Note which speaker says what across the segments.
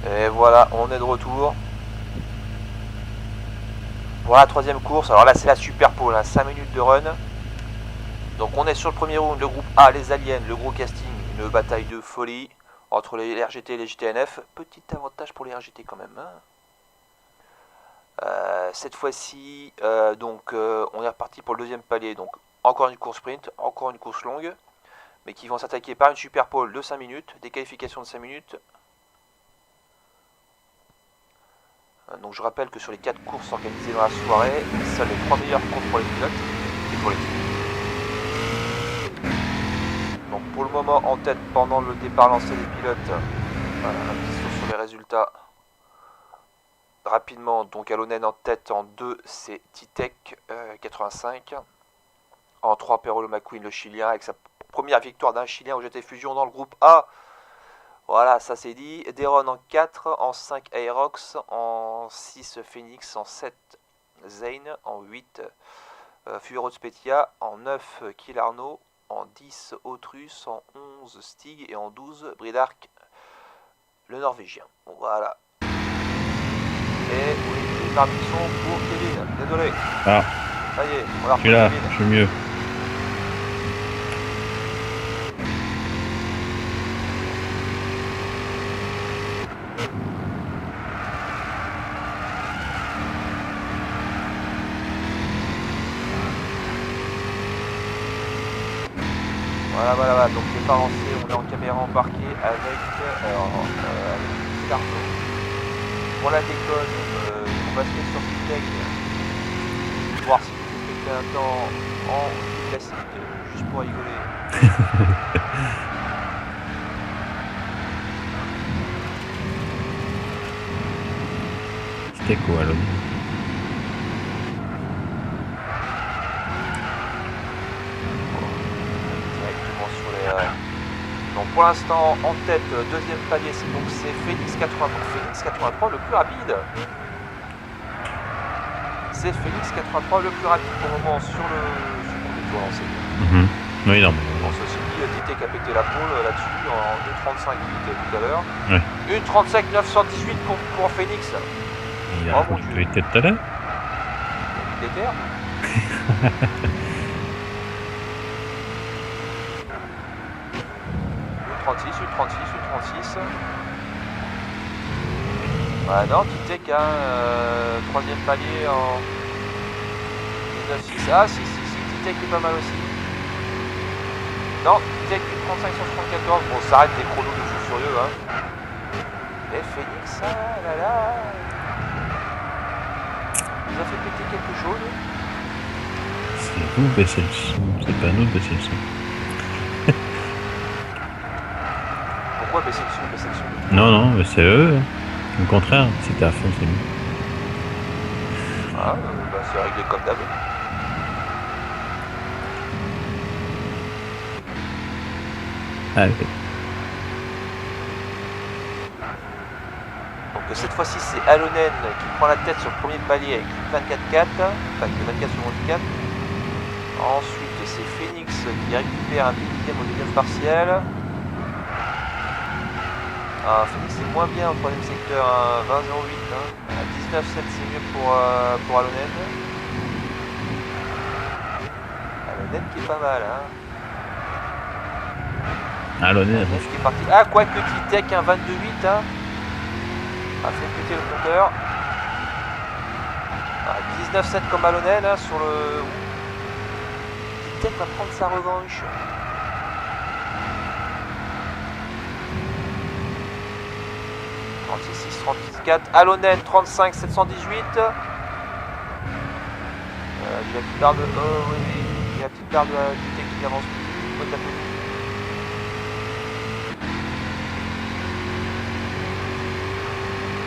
Speaker 1: Et voilà, on est de retour. Voilà, troisième course. Alors là, c'est la super pole, hein, 5 minutes de run. Donc on est sur le premier round, le groupe A, les aliens, le gros casting, une bataille de folie entre les RGT et les GTNF. Petit avantage pour les RGT quand même. Hein. Cette fois-ci, on est reparti pour le deuxième palier. Donc encore une course sprint, encore une course longue, mais qui vont s'attaquer par une super pole de 5 minutes, des qualifications de 5 minutes. Donc je rappelle que sur les 4 courses organisées dans la soirée, seuls les 3 meilleurs comptent pour les pilotes et pour l'équipe. Donc pour le moment en tête pendant le départ lancé des pilotes, voilà, un petit saut sur les résultats. Rapidement, donc Alonen en tête, en 2 c'est Titec 85, en 3 Perolo McQueen le Chilien avec sa première victoire d'un Chilien au GT Fusion dans le groupe A. Voilà, ça c'est dit. Deron en 4, en 5 Aerox, en 6 Phoenix, en 7 Zane, en 8 Fugaro Spetia, en 9 Kill Arnaud, en 10 Autrus, en 11 Stig et en 12 Bridark le Norvégien. Voilà. Et oui, les arbitres sont pour Kevin, désolé.
Speaker 2: Ah.
Speaker 1: Ça y est, on va
Speaker 2: je suis là,
Speaker 1: Kevin.
Speaker 2: je suis mieux.
Speaker 1: Voilà, donc les parents on est en caméra embarquée avec Carlo. Pour la déconne, on va se mettre sur Titec, voir si vous respectez un temps en classique, juste pour rigoler.
Speaker 2: C'était quoi alors?
Speaker 1: Donc pour l'instant en tête, deuxième palier, c'est Phoenix 83. Donc Phoenix 83 le plus rapide. C'est Phoenix 83 le plus rapide pour le moment sur le tour lancé.
Speaker 2: Oui, non.
Speaker 1: Bon, ceci dit, Titec a pété la pole là-dessus en 1.35 tout à l'heure.
Speaker 2: Ouais.
Speaker 1: 1.35 918 pour Phoenix.
Speaker 2: Il a pété tout à l'heure.
Speaker 1: Il déterre. U36. Bah non, Titec a troisième palier en 19.6. Ah si, Titec est pas mal aussi. Non, Titec U35 sur 74. Bon, ça arrête des chronos de fou furieux. Hein. Et Phoenix, ah là là. Vous a fait péter quelque chose.
Speaker 2: C'est vous baisser le son, c'est pas nous baisser le son.
Speaker 1: Pourquoi baisser le son?
Speaker 2: Non, mais c'est eux. Au contraire, si t'es à fond, c'est mieux.
Speaker 1: Ah, bah c'est réglé comme d'hab.
Speaker 2: Ah, ok.
Speaker 1: Donc cette fois-ci, c'est Alonen qui prend la tête sur le premier palier avec 24-4, enfin 24 sur 24. Ensuite, c'est Phoenix qui récupère un millième au deuxième partiel. Phoenix c'est moins bien au troisième secteur, 20-08, hein. 19-7 c'est mieux pour Alonen. Alonen qui est pas mal, hein.
Speaker 2: Alonen
Speaker 1: qui est parti. Ah, quoique Titec, un 22-8, hein. A fait péter le compteur. 19-7 comme Alonen, hein, sur le... Titec va prendre sa revanche. Alonen 35 718. Il a la petite barre de... Oh oui, il y a la petite barre de Titec qui avance plus.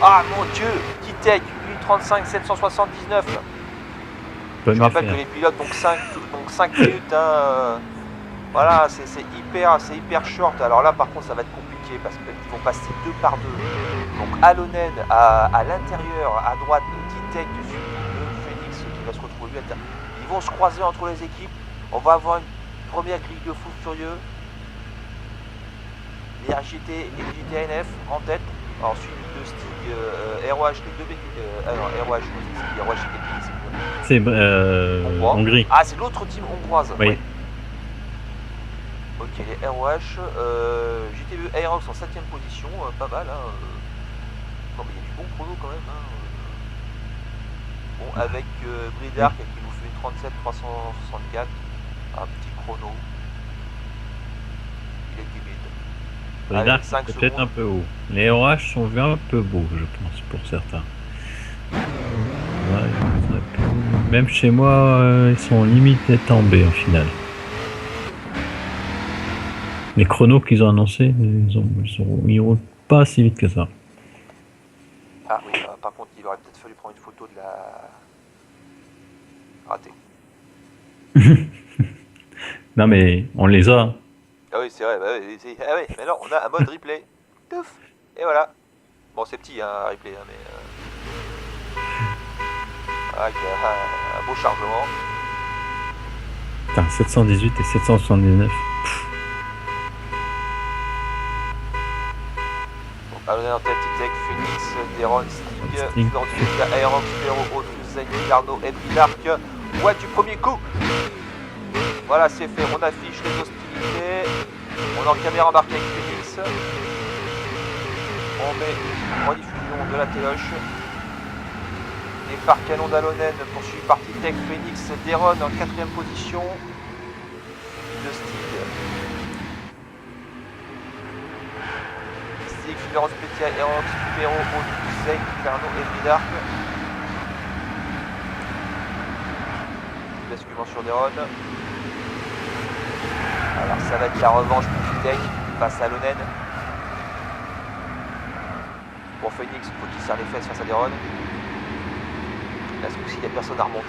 Speaker 1: Ah mon dieu, Titec 35 779. Je rappelle que les pilotes donc 5 minutes, hein, voilà, c'est hyper short. Alors là par contre ça va être compliqué parce qu'ils vont passer 2 par 2. Donc Alonen à l'intérieur, à droite, Titec suivi de Phoenix qui va se retrouver lui à l'intérieur. Ils vont se croiser entre les équipes. On va avoir une première grille de fou furieux. Les RGT et les GTNF en tête. Ensuite le Stig ROH, les deux BT. Non, ROH, c'est ROH
Speaker 2: C'est
Speaker 1: hongrois.
Speaker 2: Hongrie.
Speaker 1: Ah, c'est l'autre team hongroise.
Speaker 2: Oui.
Speaker 1: Ouais. Ok, les ROH. JTB Aerox en 7ème position, pas mal. Hein. Non, mais il y a du bon chrono quand même. Hein. Bon, avec Bridark qui nous fait 37-364. Un petit chrono. Il est timide.
Speaker 2: Bridark, c'est peut-être un peu haut. Les OH sont un peu beaux, je pense, pour certains. Ouais, même chez moi, ils sont limite en B en finale. Les chronos qu'ils ont annoncés, ils roulent pas si vite que ça.
Speaker 1: Ah oui, par contre, il aurait peut-être fallu prendre une photo de la... Raté.
Speaker 2: Non mais on les a.
Speaker 1: Ah oui, c'est vrai, bah oui, ah oui, mais non, on a un mode replay. Touf. Et voilà. Bon, c'est petit, hein, replay, hein, mais... Avec un beau chargement.
Speaker 2: Putain, 718 et 779.
Speaker 1: Alonel en tête, Titec, Phoenix, Deron, Stig, Florentine, Aerox, Perro, Autrus, Zany, Arnaud et Bridark. Ouais, du premier coup. Voilà, c'est fait. On affiche les hostilités. On est en caméra embarquée avec Phoenix. On met en diffusion de la téloche. Les phares canons d'Alonen poursuivis par Titec, Phoenix, Deron en 4ème position. De Stig. Stig, Florence Petia, Aerox, Perro, Autrus, Zany, Arnaud et Bridark. Basculement sur Deron. Alors ça va être la revanche pour Titec face à Alonen. Pour Phoenix, il faut qu'il serre les fesses face à Deron. Là ce coup-ci il n'y a personne à remonter.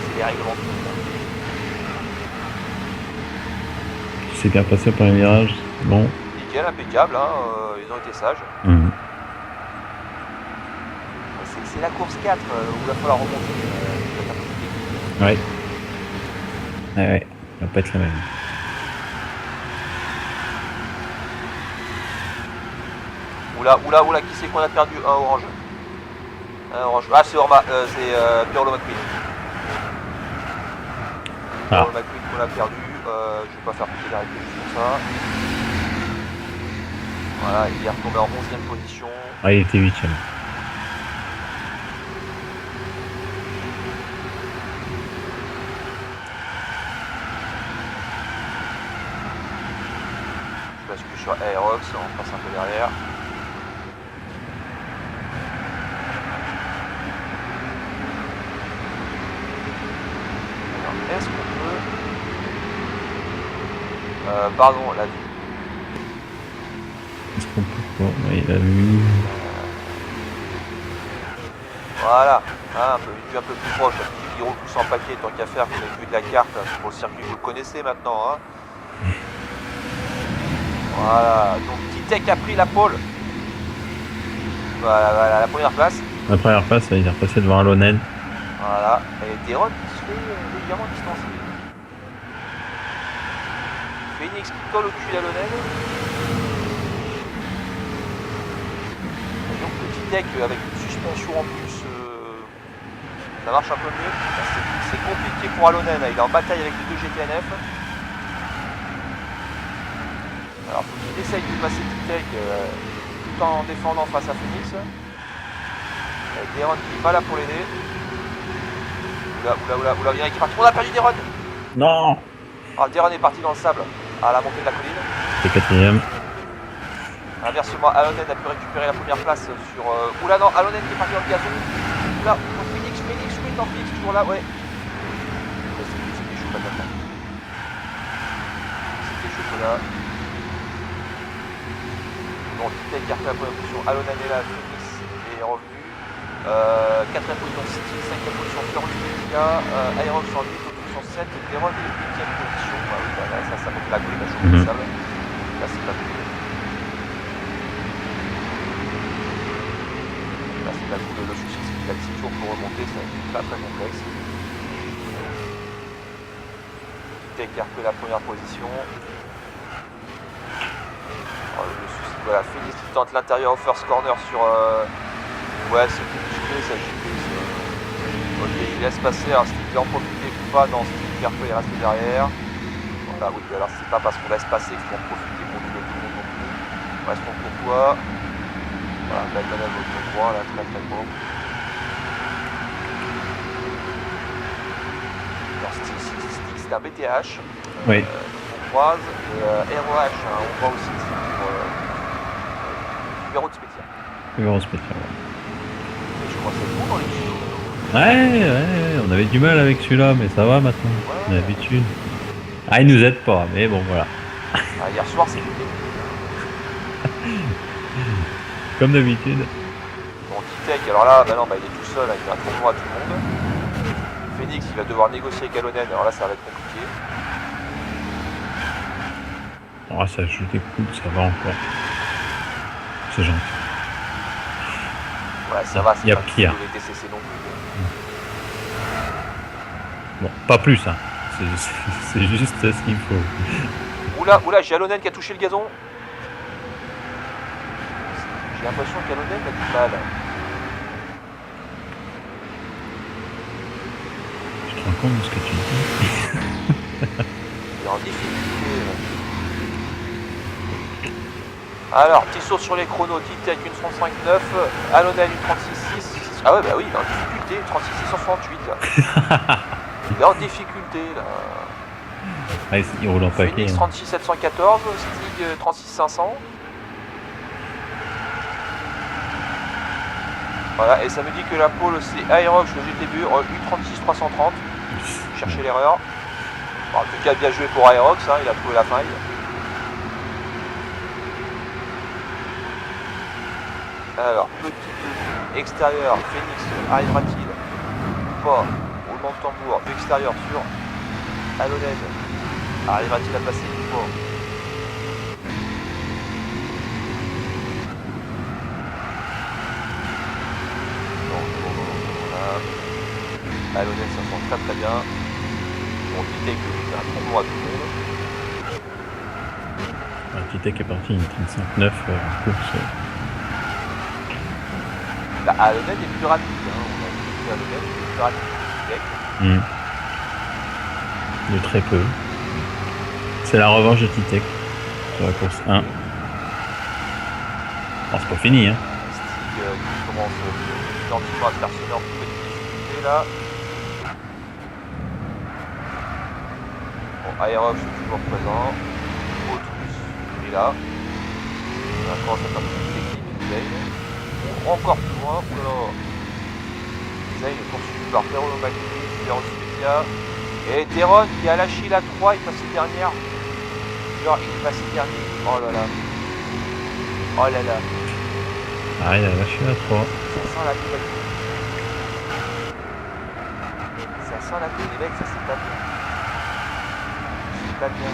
Speaker 1: C'est les règlements de tout.
Speaker 2: C'est bien passé par les virages. Bon.
Speaker 1: Nickel, impeccable, hein, ils ont été sages. C'est la course 4 où il va falloir remonter.
Speaker 2: Ouais. Ouais, ça va pas être la même.
Speaker 1: Oula, qui c'est qu'on a perdu? Un orange. Ah, c'est Orma, c'est Pirlo McQueen. Pirlo McQueen qu'on a perdu. Je vais pas faire plus d'arrêter juste pour ça. Voilà, il est retombé en 11ème position.
Speaker 2: Ah, il était 8ème.
Speaker 1: Je bascule sur Aerox, on passe un peu derrière. Alors, est-ce qu'on peut... pardon, la vue.
Speaker 2: Est-ce qu'on peut pas? Oui, la vue.
Speaker 1: Voilà, hein, une vue un peu plus proche. Il roule tous en paquet, tant qu'à faire, une vue de la carte. Pour le circuit, vous le connaissez maintenant. Hein. Voilà, donc Titec a pris la pole. Voilà, la première place.
Speaker 2: La première place, il est repassé devant Alonen.
Speaker 1: Voilà, et Deron qui se fait légèrement distancer. Phoenix qui colle au cul d'Alonen. Et donc le Titec avec une suspension en plus, ça marche un peu mieux. C'est compliqué pour Alonen, il est en bataille avec les deux GTNF. Alors faut qu'il essaye de passer Titec tout en défendant face à Phoenix. Deron qui est pas là pour l'aider. Oula, il y en a qui est parti. On a perdu Deron.
Speaker 2: Non.
Speaker 1: Alors Deron est parti dans le sable à la montée de la colline.
Speaker 2: C'est 4ème.
Speaker 1: Inversement, Alonen a pu récupérer la première place sur... Oula non, Alonen qui est parti dans le gazon. Oula, Phoenix, oui, non, Phoenix toujours là, ouais. C'était chaud, pas d'accord. C'était chaud, là. Bon, Titec qui a fait la première position, Alonen est là, Phoenix est revenu. 4ème position City, 5ème position Florentine, Aerox en 8, Autrus en 7, Deron est 8ème position. Bah oui, bah là, ça monte la colline, la chauffée de sable. Là, c'est pas cool. Là, c'est pas cool. Le souci, c'est qu'il a 6 tours pour remonter, ça va être pas très complexe. Titec qui a repris la première position. Oh, le souci, Voilà, Phoenix qui tente l'intérieur au first corner sur... Ouais, c'est gilé, ça gilé. Ok, il laisse passer, alors s'il veut en profiter ou pas, non, Steve Carto est resté derrière. Voilà, oui, alors c'est pas parce qu'on laisse passer qu'il faut en profiter pour doubler tout le monde non plus. Restons courtois. Voilà, là, il y en a votre droit, là, très très beau. Alors, Stick, c'est un BTH.
Speaker 2: Oui.
Speaker 1: On croise. Et ROH, hein, on voit aussi ici pour numéro de spécial.
Speaker 2: Numéro spécial, ouais.
Speaker 1: Je crois que c'est bon dans les tuyaux.
Speaker 2: Ouais, on avait du mal avec celui-là, mais ça va maintenant. On a l'habitude. Ah, il nous aide pas, mais bon, voilà.
Speaker 1: Ah, hier soir, c'était
Speaker 2: comme d'habitude.
Speaker 1: Bon, Titec, alors là, bah non, bah, il est tout seul, il a un tournoi à tout le monde. Phoenix, il va devoir négocier avec Alonen, alors là, ça va être compliqué.
Speaker 2: Ah, ça joue des coups, ça va encore. C'est gentil.
Speaker 1: Ouais, ça va, c'est
Speaker 2: y a
Speaker 1: pas
Speaker 2: pire.
Speaker 1: les TCC non plus.
Speaker 2: Bon, pas plus, hein. C'est juste ce qu'il faut.
Speaker 1: Oula, j'ai Alonen qui a touché le gazon. J'ai l'impression qu'Alonen a du mal.
Speaker 2: Tu te rends compte de ce que tu dis?
Speaker 1: Il est en difficulté. Alors, petit saut sur les chronos. Titec, une 35,9. Alonen, une 36,6. Ah ouais, bah oui, il est en difficulté. 36,668 là. Il est en difficulté là.
Speaker 2: Ah, il roule en paquet.
Speaker 1: Phoenix
Speaker 2: hein.
Speaker 1: 36,714. Stig 36,500. Voilà, et ça me dit que la pole c'est Aerox, le GTB, 8,36,330. Cherchez l'erreur. Bon, en tout cas, bien joué pour Aerox, hein, il a trouvé la faille. Alors, petit extérieur, Phoenix arrivera-t-il? Pas. Roulement de tambour, vue extérieur sur Alonen. Arrivera-t-il à passer? Pas. Alonen, ça sent très très bien. Bon, Titec, c'est un tournoi à tout le monde.
Speaker 2: Titec est parti une 35,9 en course.
Speaker 1: Bah, Alonen est plus rapide. Hein. On a dit que Alonen est plus rapide que Titec.
Speaker 2: De très peu. C'est la revanche de Titec sur la course 1. Bon, c'est pas fini, hein.
Speaker 1: Stig qui commence gentiment à se faire sonner en petite difficulté là. Bon, Aerox est toujours présent. Autus, il est là. Maintenant, ça fait un peu plus technique. Zane. Encore plus loin. Oula. Zane est poursuivi par Perro Macri, Zero Spezia. Et Teron qui a lâché la 3, il est passé dernière. Genre, il est passé dernier. Oh là là. Oh là là.
Speaker 2: Ah, il a lâché la 3.
Speaker 1: Ça sent la nouvelle. Ça sent la nouvelle, les mecs, ça c'est pas bien. C'est pas bien.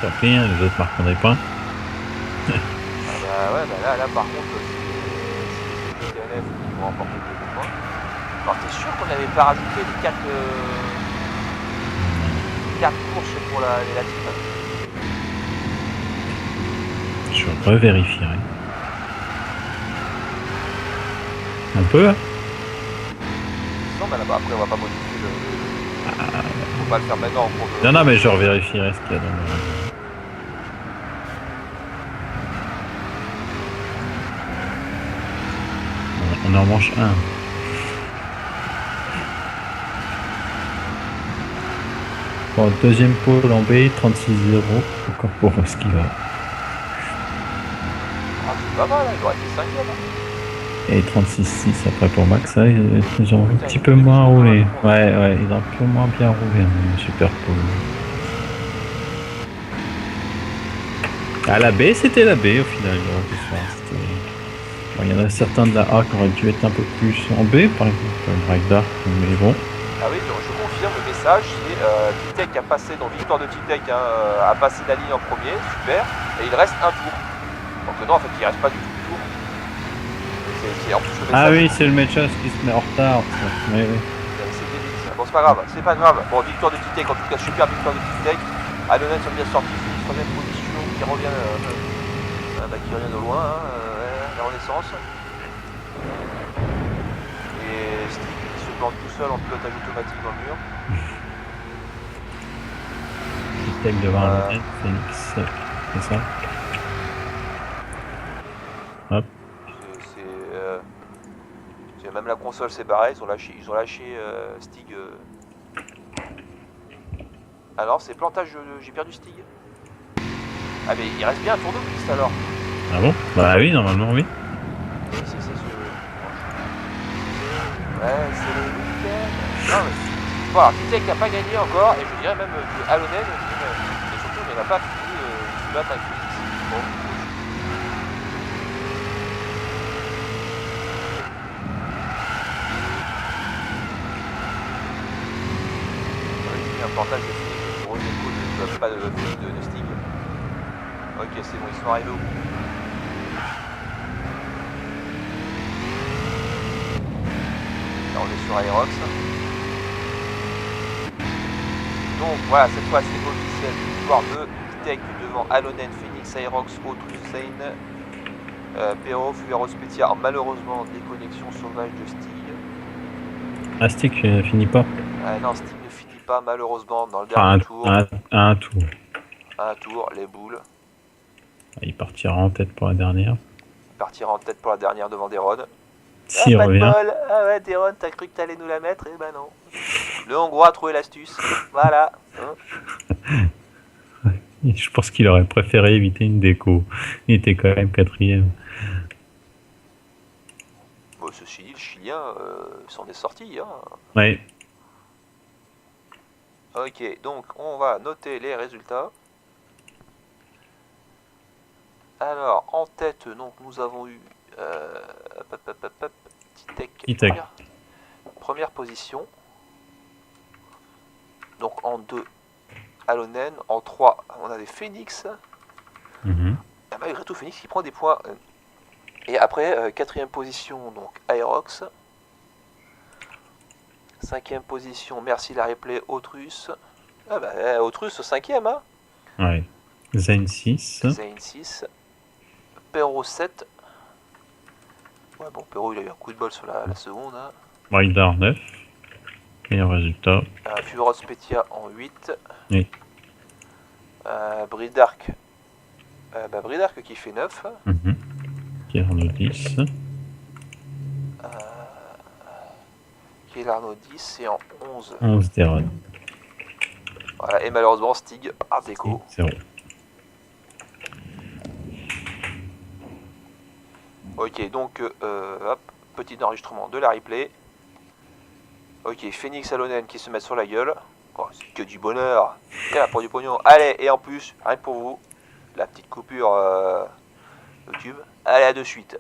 Speaker 2: Tant pis, hein, les autres marquent des points.
Speaker 1: Ah bah ouais, bah là par contre, c'est les DNF qui vont remporter le points. Alors t'es sûr qu'on n'avait pas rajouté les 4 courses pour les latives?
Speaker 2: Je revérifierai. On peut, hein?
Speaker 1: Non, mais là-bas, après on va pas modifier le... Faut pas le faire maintenant en cours de...
Speaker 2: Non, mais je revérifierai ce qu'il y a dans le... On en mange un. Bon, deuxième pôle en B, 36-0. Encore pour ce qu'il va.
Speaker 1: Ah, c'est pas mal, hein, il aurait été 5ème. Hein.
Speaker 2: Et 36-6 après pour Max. Là, ils ont un petit peu moins roulé. Ouais, ils ont un peu moins bien roulé. Super pôle. Ah, la B, c'était la B au final. Ce soir. Bon, il y en a certains de la A qui auraient dû être un peu plus en B, par exemple, comme Ragnar, mais bon.
Speaker 1: Ah oui, je confirme le message, c'est Titec a passé, donc victoire de Titec, hein, a passé la ligne en premier, super, et il reste un tour. Donc non, en fait, il reste pas du tout le tour. C'est en plus le message.
Speaker 2: Ah oui, c'est le Mechas qui se met en retard. Oui.
Speaker 1: C'est débile, ça. Bon, c'est pas grave, c'est pas grave. Bon, victoire de Titec, en tout cas, super victoire de Titec. Alonen sont bien sortis, Phoenix 3ème position, qui revient de loin, hein, la renaissance. Et Stick qui se plante tout seul en pilotage automatique dans le mur.
Speaker 2: Titec devant Alonen, Phoenix, c'est ça. Hop.
Speaker 1: Même la console c'est pareil, ils ont lâché Stig. Alors c'est plantage, j'ai perdu Stig. Ah mais il reste bien un tour de piste alors.
Speaker 2: Ah bon? Bah oui, normalement oui.
Speaker 1: Ouais, c'est le week-end. Non mais bon, alors Titec n'a pas gagné encore et je dirais même que Alonen, et surtout il n'a pas fini de se battre avec Phoenix. Bon. Un portage de Phoenix pour eux, pas de Stig. Ok, c'est bon, ils sont arrivés au bout. Là, on est sur Aerox. Donc voilà, cette fois c'est officiel, victoire de Titec devant Alonen, Phoenix, Aerox, Autrusane, Perro, Fugaro, Spetia. Malheureusement, déconnexion sauvage de Stig.
Speaker 2: Ah, Stick finit pas.
Speaker 1: Non, Stig ne finit pas malheureusement dans le dernier tour.
Speaker 2: Un tour.
Speaker 1: Un tour, les boules.
Speaker 2: Il partira en tête pour la dernière.
Speaker 1: Il partira en tête pour la dernière devant Deron.
Speaker 2: S'il
Speaker 1: pas
Speaker 2: revient.
Speaker 1: de bol. Ah ouais, Deron, t'as cru que t'allais nous la mettre? Eh ben non. Le Hongrois a trouvé l'astuce. Voilà. Hein.
Speaker 2: Je pense qu'il aurait préféré éviter une déco. Il était quand même 4ème.
Speaker 1: Bon, ceci dit, le Chilien s'en est sorti. Hein.
Speaker 2: Ouais.
Speaker 1: Ok, donc on va noter les résultats. Alors, en tête, donc nous avons eu Titec. Première position. Donc en 2, Alonen. En 3, on avait Phoenix. Et malgré tout, Phoenix qui prend des points. Et après, 4ème position, donc Aerox. 5ème position, merci la replay, Autrus. Ah bah, Autrus, 5ème, hein.
Speaker 2: Ouais. Zane 6.
Speaker 1: Zane 6. Perro 7. Ouais, bon, Perro, il a eu un coup de bol sur la seconde. Hein.
Speaker 2: Rider 9. Meilleur résultat.
Speaker 1: Fugaro Spetia en 8.
Speaker 2: Oui.
Speaker 1: Bridark. Bridark qui fait 9.
Speaker 2: Arnaud 10.
Speaker 1: Arnaud 10 et en 11.
Speaker 2: 11 Deron.
Speaker 1: Voilà, et malheureusement Stig par déco.
Speaker 2: 0.
Speaker 1: Ok, donc hop, petit enregistrement de la replay. Ok, Phoenix Alonen qui se met sur la gueule. Oh, c'est que du bonheur. Et là pour du pognon. Allez, et en plus, rien que pour vous, la petite coupure YouTube. Allez, à de suite.